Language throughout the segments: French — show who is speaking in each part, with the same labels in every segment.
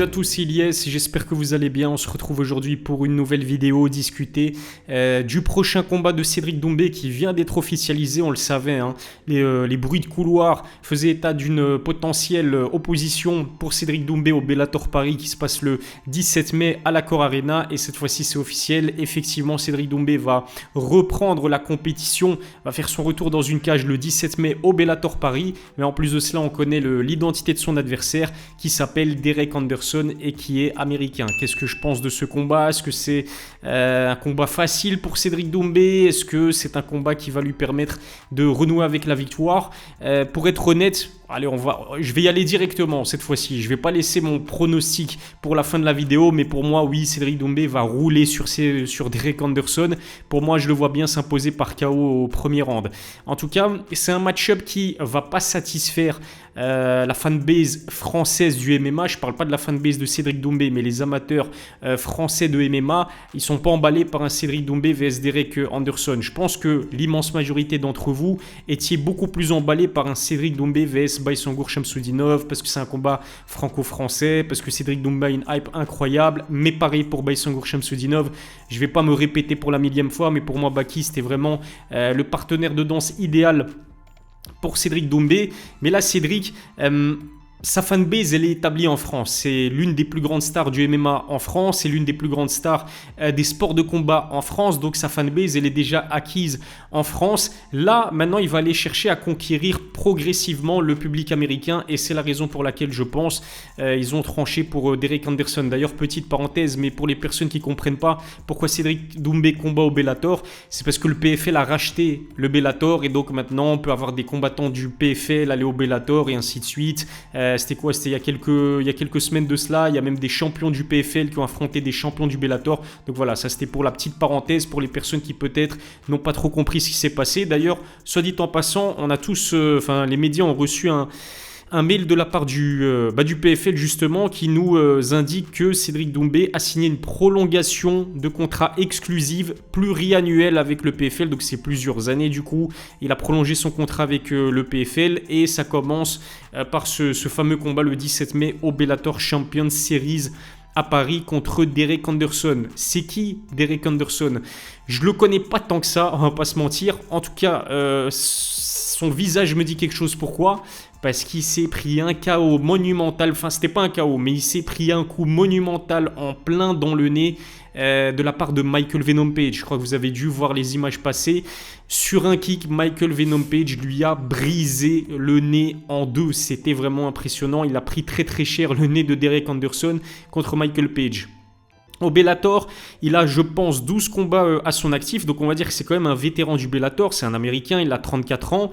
Speaker 1: Salut à tous, c'est Ilyes, j'espère que vous allez bien. On se retrouve aujourd'hui pour une nouvelle vidéo, discuter du prochain combat de Cédric Doumbé qui vient d'être officialisé, on le savait. Les bruits de couloir faisaient état d'une potentielle opposition pour Cédric Doumbé au Bellator Paris qui se passe le 17 mai à l'Accor Arena. Et cette fois-ci c'est officiel, effectivement Cédric Doumbé va reprendre la compétition, va faire son retour dans une cage le 17 mai au Bellator Paris. Mais en plus de cela, on connaît l'identité de son adversaire qui s'appelle Derek Anderson et qui est américain. Qu'est-ce que je pense de ce combat? Est-ce que c'est un combat facile pour Cédric Doumbé? Est-ce que c'est un combat qui va lui permettre de renouer avec la victoire? Pour être honnête, allez, je vais y aller directement cette fois-ci. Je ne vais pas laisser mon pronostic pour la fin de la vidéo, mais pour moi, oui, Cédric Doumbé va rouler sur Derek Anderson. Pour moi, je le vois bien s'imposer par KO au premier round. En tout cas, c'est un match-up qui ne va pas satisfaire la fanbase française du MMA. Je ne parle pas de la fanbase de Cédric Doumbé, mais les amateurs français de MMA, ils ne sont pas emballés par un Cédric Doumbé vs Derek Anderson. Je pense que l'immense majorité d'entre vous étiez beaucoup plus emballés par un Cédric Doumbé vs Baysangour Shamsudinov, parce que c'est un combat franco-français, parce que Cédric Doumbé a une hype incroyable, mais pareil pour Baysangour Shamsudinov. Je ne vais pas me répéter pour la millième fois, mais pour moi, Baki, c'était vraiment le partenaire de danse idéal pour Cédric Doumbé. Mais là, Cédric, sa fanbase, elle est établie en France. C'est l'une des plus grandes stars du MMA en France. C'est l'une des plus grandes stars des sports de combat en France. Donc sa fanbase, elle est déjà acquise en France. Là, maintenant, il va aller chercher à conquérir progressivement le public américain. Et c'est la raison pour laquelle je pense ils ont tranché pour Derek Anderson. D'ailleurs, petite parenthèse, mais pour les personnes qui ne comprennent pas pourquoi Cédric Doumbé combat au Bellator, c'est parce que le PFL a racheté le Bellator. Et donc maintenant, on peut avoir des combattants du PFL aller au Bellator et ainsi de suite. C'était quoi? C'était il y a quelques semaines de cela. Il y a même des champions du PFL qui ont affronté des champions du Bellator. Donc voilà, ça c'était pour la petite parenthèse pour les personnes qui peut-être n'ont pas trop compris ce qui s'est passé. D'ailleurs, soit dit en passant, on a tous, les médias ont reçu un mail de la part du PFL justement qui nous indique que Cédric Doumbé a signé une prolongation de contrat exclusive pluriannuelle avec le PFL, donc c'est plusieurs années du coup. Il a prolongé son contrat avec le PFL et ça commence par ce fameux combat le 17 mai au Bellator Champions Series à Paris contre Derek Anderson. C'est qui Derek Anderson? Je le connais pas tant que ça, on va pas se mentir. En tout cas, son visage me dit quelque chose. Pourquoi? Parce qu'il s'est pris un KO monumental. Enfin, c'était pas un KO, mais il s'est pris un coup monumental en plein dans le nez de la part de Michael Venom Page. Je crois que vous avez dû voir les images passer. Sur un kick, Michael Venom Page lui a brisé le nez en deux. C'était vraiment impressionnant. Il a pris très très cher le nez de Derek Anderson contre Michael Page. Au Bellator, il a, je pense, 12 combats à son actif. Donc on va dire que c'est quand même un vétéran du Bellator. C'est un Américain, il a 34 ans.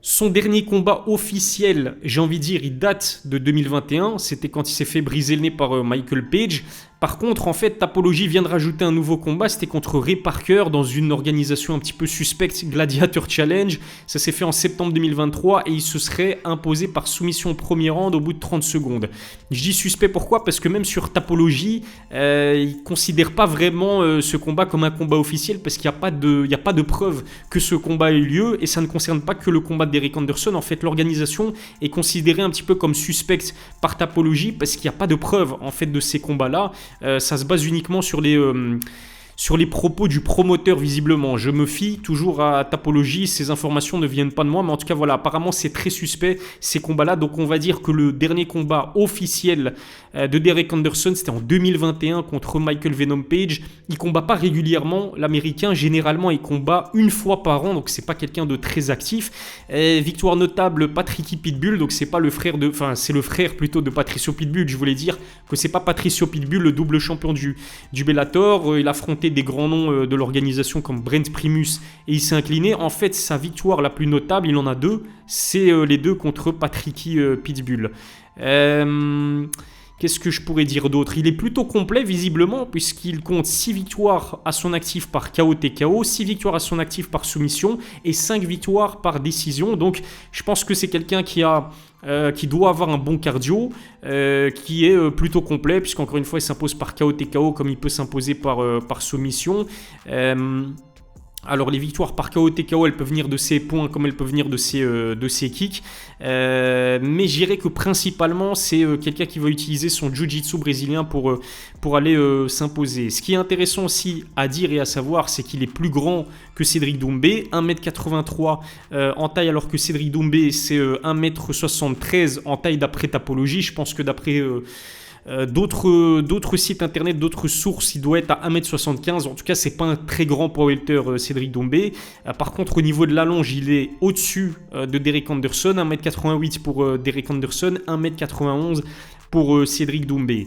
Speaker 1: Son dernier combat officiel, j'ai envie de dire, il date de 2021. C'était quand il s'est fait briser le nez par Michael Page. Par contre, en fait, Tapology vient de rajouter un nouveau combat. C'était contre Ray Parker dans une organisation un petit peu suspecte, Gladiator Challenge. Ça s'est fait en septembre 2023 et il se serait imposé par soumission au premier round au bout de 30 secondes. Je dis suspect pourquoi? Parce que même sur Tapology, ils ne considèrent pas vraiment ce combat comme un combat officiel parce qu'il n'y a pas de preuve que ce combat ait eu lieu et ça ne concerne pas que le combat de Derek Anderson. En fait, l'organisation est considérée un petit peu comme suspecte par Tapology parce qu'il n'y a pas de preuve en fait de ces combats-là. Ça se base uniquement sur les propos du promoteur visiblement. Je me fie toujours à Tapology, ces informations ne viennent pas de moi, mais en tout cas voilà, apparemment c'est très suspect ces combats-là. Donc on va dire que le dernier combat officiel de Derek Anderson, c'était en 2021 contre Michael Venom Page. Il combat pas régulièrement, l'américain, généralement il combat une fois par an, donc c'est pas quelqu'un de très actif. Victoire notable, Patricky Pitbull, donc c'est le frère plutôt de Patricio Pitbull. Je voulais dire que c'est pas Patricio Pitbull, le double champion du Bellator. Il a affronté des grands noms de l'organisation comme Brent Primus et il s'est incliné. En fait, sa victoire la plus notable, il en a deux, c'est les deux contre Patricky Pitbull. Qu'est-ce que je pourrais dire d'autre? Il est plutôt complet visiblement puisqu'il compte 6 victoires à son actif par KO TKO, 6 victoires à son actif par soumission et 5 victoires par décision. Donc je pense que c'est quelqu'un qui doit avoir un bon cardio, qui est plutôt complet puisqu'encore une fois il s'impose par KO TKO comme il peut s'imposer par soumission. Alors les victoires par KO TKO, elles peuvent venir de ses points comme elles peuvent venir de ses kicks. Mais je dirais que principalement c'est quelqu'un qui va utiliser son jiu-jitsu brésilien pour aller s'imposer. Ce qui est intéressant aussi à dire et à savoir, c'est qu'il est plus grand que Cédric Doumbé, 1m83 en taille, alors que Cédric Doumbé c'est 1m73 en taille d'après Tapology. Je pense que d'après d'autres sites internet, d'autres sources, il doit être à 1m75. En tout cas, c'est pas un très grand powerlifter Cédric Doumbé. Par contre, au niveau de l'allonge, il est au-dessus de Derek Anderson. 1m88 pour Derek Anderson, 1m91 pour Cédric Doumbé.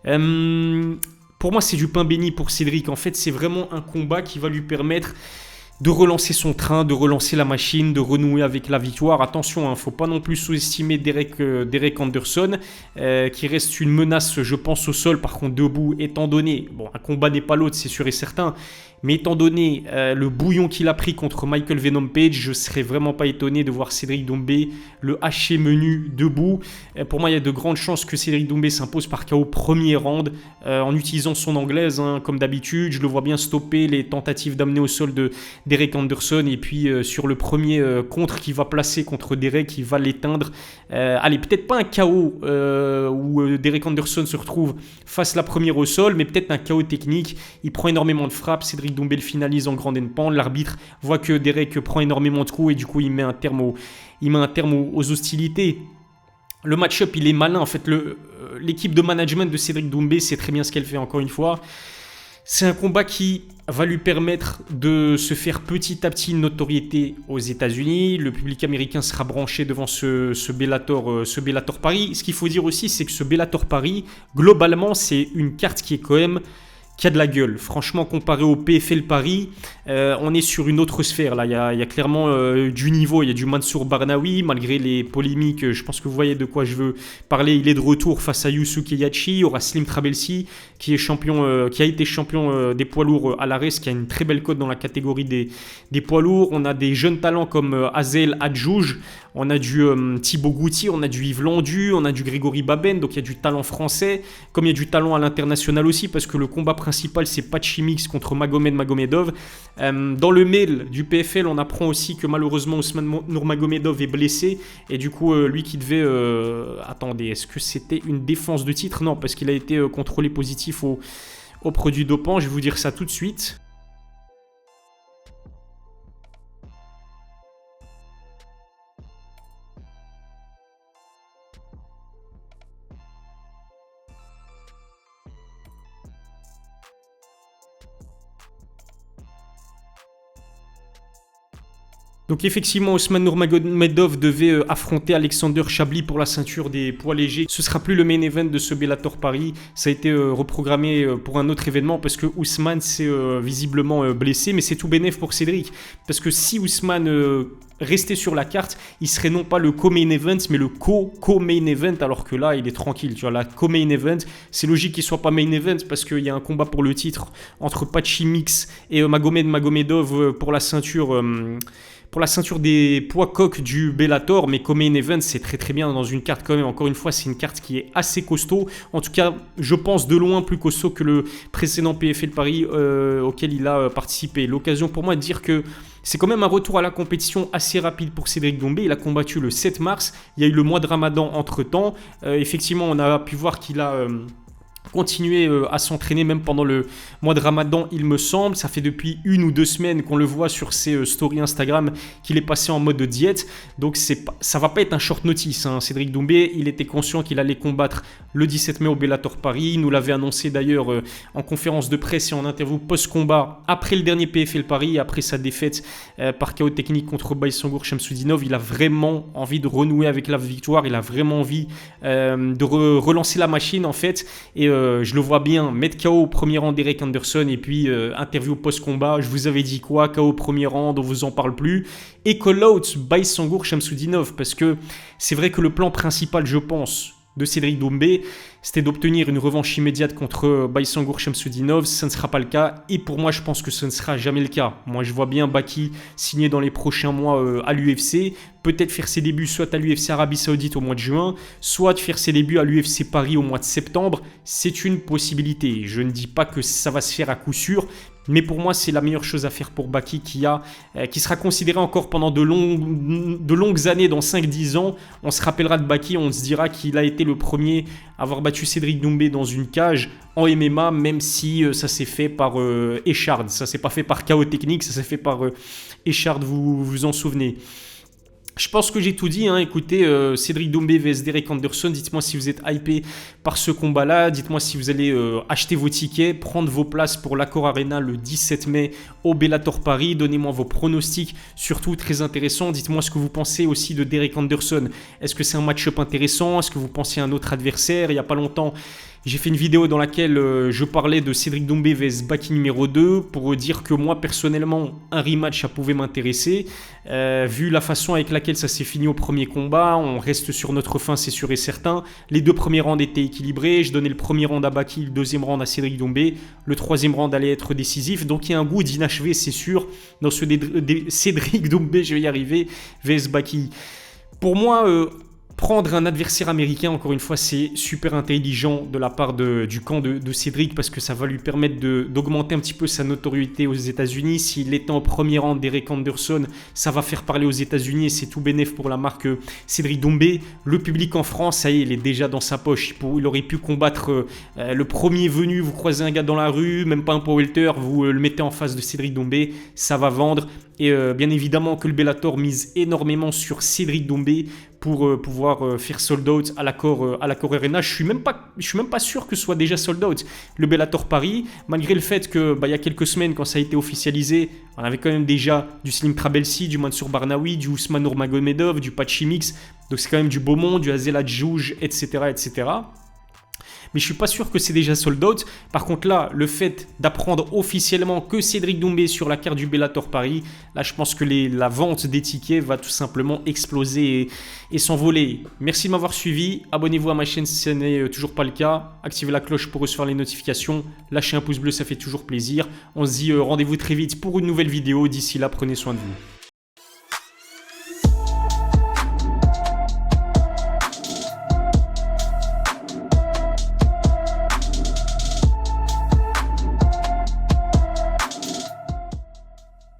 Speaker 1: Pour moi, c'est du pain béni pour Cédric. En fait, c'est vraiment un combat qui va lui permettre de relancer son train, de relancer la machine, de renouer avec la victoire. Attention, il ne faut pas non plus sous-estimer Derek Anderson, qui reste une menace, je pense, au sol. Par contre, debout, étant donné, bon, un combat n'est pas l'autre, c'est sûr et certain, mais étant donné le bouillon qu'il a pris contre Michael Venom Page, je ne serais vraiment pas étonné de voir Cédric Doumbé le hacher menu debout. Pour moi, il y a de grandes chances que Cédric Doumbé s'impose par KO premier round en utilisant son anglaise, hein, comme d'habitude. Je le vois bien stopper les tentatives d'amener au sol de Derek Anderson, et puis sur le premier contre qu'il va placer contre Derek, il va l'éteindre. Allez, peut-être pas un KO où Derek Anderson se retrouve face la première au sol, mais peut-être un KO technique. Il prend énormément de frappes, Cédric Doumbé le finalise en grand endpoint. L'arbitre voit que Derek prend énormément de coups et du coup il met un terme aux hostilités. Le match-up, il est malin. En fait, l'équipe de management de Cédric Doumbé sait très bien ce qu'elle fait, encore une fois. C'est un combat qui va lui permettre de se faire petit à petit une notoriété aux États-Unis. Le public américain sera branché devant ce Bellator Paris. Ce qu'il faut dire aussi, c'est que ce Bellator Paris, globalement, c'est une carte qui est quand même qui a de la gueule. Franchement, comparé au PFL Paris, on est sur une autre sphère. Là, il y a clairement du niveau. Il y a du Mansour Barnaoui, malgré les polémiques. Je pense que vous voyez de quoi je veux parler. Il est de retour face à Yusuke Yachi. Il y aura Slim Trabelsi, qui a été champion des poids lourds à l'ARES, qui a une très belle cote dans la catégorie des poids lourds. On a des jeunes talents comme Azel Adjouj. On a du Thibaut Goutier, on a du Yves Landu, on a du Grégory Baben. Donc il y a du talent français, comme il y a du talent à l'international aussi, parce que le combat principal, c'est Pachimix contre Magomedov. Dans le mail du PFL, on apprend aussi que malheureusement Ousmane Nurmagomedov est blessé, et du coup lui qui devait attendez, est-ce que c'était une défense de titre? Non, parce qu'il a été contrôlé positif au produit dopant. Je vais vous dire ça tout de suite. Donc effectivement, Ousmane Nurmagomedov devait affronter Alexander Chablis pour la ceinture des poids légers. Ce ne sera plus le main event de ce Bellator Paris. Ça a été reprogrammé pour un autre événement parce que Ousmane s'est visiblement blessé. Mais c'est tout bénef pour Cédric. Parce que si Ousmane restait sur la carte, il serait non pas le co-main event, mais le co-main event. Alors que là, il est tranquille. Tu vois, la co-main event, c'est logique qu'il ne soit pas main event parce qu'il y a un combat pour le titre entre Pachimix et Magomedov pour la ceinture... pour la ceinture des poids coqs du Bellator, mais comme main event, c'est très très bien dans une carte quand même. Encore une fois, c'est une carte qui est assez costaud. En tout cas, je pense de loin plus costaud que le précédent PFL Paris auquel il a participé. L'occasion pour moi de dire que c'est quand même un retour à la compétition assez rapide pour Cédric Doumbé. Il a combattu le 7 mars. Il y a eu le mois de Ramadan entre-temps. Effectivement, on a pu voir qu'il a... continuer à s'entraîner même pendant le mois de Ramadan, il me semble. Ça fait depuis 1 ou 2 semaines qu'on le voit sur ses stories Instagram qu'il est passé en mode diète. Donc ça va pas être un short notice, hein. Cédric Doumbé, il était conscient qu'il allait combattre le 17 mai au Bellator Paris. Il nous l'avait annoncé d'ailleurs en conférence de presse et en interview post-combat après le dernier PFL Paris, après sa défaite par KO technique contre Baysangour Shamsudinov. Il a vraiment envie de renouer avec la victoire. Il a vraiment envie de relancer la machine en fait. Et je le vois bien mettre KO au premier rang d'Eric Anderson et puis interview post-combat. Je vous avais dit quoi? KO au premier rang, on vous en parle plus. Et call-out Baysangour Shamsudinov, parce que c'est vrai que le plan principal, je pense, de Cédric Doumbé, c'était d'obtenir une revanche immédiate contre Baysangour Shamsudinov. Ça ne sera pas le cas et pour moi, je pense que ce ne sera jamais le cas. Moi, je vois bien Baki signer dans les prochains mois à l'UFC. Peut-être faire ses débuts soit à l'UFC Arabie Saoudite au mois de juin, soit de faire ses débuts à l'UFC Paris au mois de septembre. C'est une possibilité. Je ne dis pas que ça va se faire à coup sûr, mais pour moi, c'est la meilleure chose à faire pour Baki qui sera considéré encore pendant de longues années, dans 5-10 ans. On se rappellera de Baki, on se dira qu'il a été le premier à avoir battu Cédric Doumbé dans une cage en MMA, même si ça s'est fait par Echard. Ça s'est pas fait par KO technique, ça s'est fait par Echard, vous vous en souvenez. Je pense que j'ai tout dit, hein. Écoutez, Cédric Doumbé vs Derek Anderson, dites-moi si vous êtes hypé par ce combat-là, dites-moi si vous allez acheter vos tickets, prendre vos places pour l'Accor Arena le 17 mai au Bellator Paris, donnez-moi vos pronostics, surtout très intéressant, dites-moi ce que vous pensez aussi de Derek Anderson, est-ce que c'est un match-up intéressant, est-ce que vous pensez à un autre adversaire? Il n'y a pas longtemps, j'ai fait une vidéo dans laquelle je parlais de Cédric Doumbé vs Baki numéro 2 pour dire que moi personnellement un rematch ça pouvait m'intéresser. Vu la façon avec laquelle ça s'est fini au premier combat, on reste sur notre fin, c'est sûr et certain. Les 2 premiers rounds étaient équilibrés, je donnais le premier round à Baki, le 2e round à Cédric Doumbé, le 3e round allait être décisif, donc il y a un goût d'inachevé c'est sûr dans ce Cédric Doumbé, je vais y arriver, vs Baki. Pour moi, prendre un adversaire américain, encore une fois, c'est super intelligent de la part du camp de Cédric parce que ça va lui permettre d'augmenter un petit peu sa notoriété aux États-Unis. S'il est en premier rang d'Eric Anderson, ça va faire parler aux États-Unis et c'est tout bénef pour la marque Cédric Doumbé. Le public en France, ça y est, il est déjà dans sa poche. Il aurait pu combattre le premier venu. Vous croisez un gars dans la rue, même pas un poids welter, vous le mettez en face de Cédric Doumbé, ça va vendre. Et bien évidemment que le Bellator mise énormément sur Cédric Doumbé pour pouvoir faire sold out à l'Accor Arena. Je suis même pas sûr que ce soit déjà sold out. Le Bellator Paris, malgré le fait que il y a quelques semaines quand ça a été officialisé, on avait quand même déjà du Slim Trabelsi, du Mansour Barnaoui, du Ousmane Nurmagomedov, du Pachimix. Donc c'est quand même du beau monde, du Hazel Adjouj, etc., etc. Mais je ne suis pas sûr que c'est déjà sold out. Par contre là, le fait d'apprendre officiellement que Cédric Doumbé est sur la carte du Bellator Paris, là je pense que la vente des tickets va tout simplement exploser et s'envoler. Merci de m'avoir suivi, abonnez-vous à ma chaîne si ce n'est toujours pas le cas, activez la cloche pour recevoir les notifications, lâchez un pouce bleu, ça fait toujours plaisir. On se dit rendez-vous très vite pour une nouvelle vidéo, d'ici là prenez soin de vous.